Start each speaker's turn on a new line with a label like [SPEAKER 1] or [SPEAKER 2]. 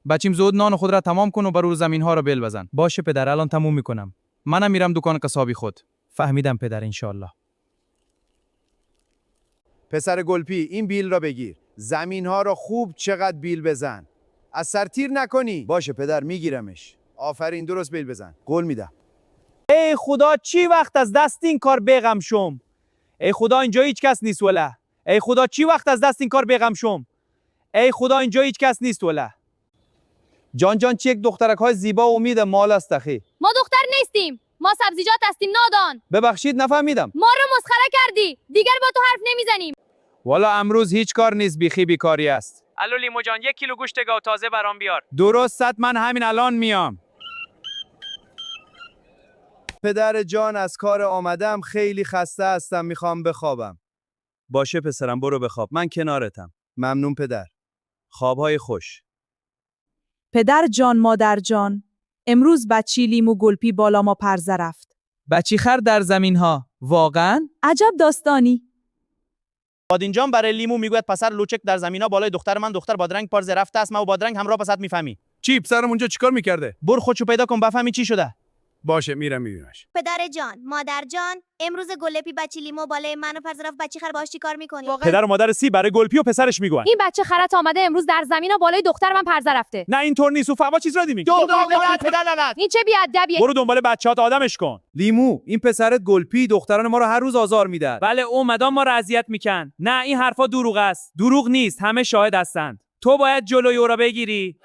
[SPEAKER 1] بچیم زود نان خود را تمام کن و بر روی زمین ها را بیل بزن. باشه پدر، الان تموم میکنم. منم میرم دکان قصابی خود. فهمیدم پدر، انشالله.
[SPEAKER 2] پسر گلپی این بیل را بگیر. زمین ها را خوب چقدر بیل بزن. از سر تیر نکنی. باشه پدر، میگیرمش. آفرین، درست بیل بزن. قول میدم.
[SPEAKER 3] ای خدا، چی وقت از دست این کار بیغم شم؟ ای خدا، اینجا هیچ کس نیست وله. ای خدا، چی وقت از دست این کار بیغم شم؟ ای خدا، اینجا هیچ کس نیست وله. جان چی یک دخترک های زیبا و امید مال است اخی.
[SPEAKER 4] ما دختر نیستیم، ما سبزیجات هستیم نادان.
[SPEAKER 3] ببخشید نفهمیدم.
[SPEAKER 4] ما رو مسخره کردی، دیگر با تو حرف نمیزنیم.
[SPEAKER 3] والا امروز هیچ کار نیست، بیخی بیکاری است. الو لیمو جان، 1 کیلو گوشت گاو تازه برام بیار. درست، من همین الان میام.
[SPEAKER 2] پدر جان، از کار آمدم، خیلی خسته هستم، میخوام بخوابم.
[SPEAKER 3] باشه پسرم، برو بخواب، من کنارتم.
[SPEAKER 2] ممنون پدر.
[SPEAKER 3] خوابهای خوش.
[SPEAKER 5] پدر جان، مادر جان، امروز بچی لیمو گلپی بالا ما پرزه رفت.
[SPEAKER 1] بچی خر در زمین ها. واقعا؟
[SPEAKER 5] عجب داستانی.
[SPEAKER 3] بادینجان برای لیمو میگوید پسر لوچک در زمینا بالای دختر من دختر بادرنگ پارزه رفته است. ما بادرنگ همراه پسات میفهمی.
[SPEAKER 2] چی پسرم اونجا چیکار میکرده؟
[SPEAKER 3] برو خودشو پیدا کن بفهمی چی شده.
[SPEAKER 2] باشه، میرم میبینمش.
[SPEAKER 6] پدر جان، مادر جان، امروز گلپی بچی لیمو بالای منو پرز رفت، بچی خر باهاش چیکار میکنی؟
[SPEAKER 3] پدر و مادر سی برای گلپی و پسرش میگوین.
[SPEAKER 4] این بچه خرت آمده امروز در زمین بالای دختر من پرزه رفته.
[SPEAKER 3] نه اینطور نیست، او فوا چیز را میگه.
[SPEAKER 4] این چه بی‌ادبیه؟
[SPEAKER 3] برو دنبال بچه‌هات آدمش کن.
[SPEAKER 2] لیمو، این پسرت گلپی دختران ما رو هر روز آزار میده.
[SPEAKER 3] بله، او مدام ما را اذیت میکن. نه این حرفا دروغ است. دروغ نیست، همه شاهد هستند. تو باید جلوی او را بگیری.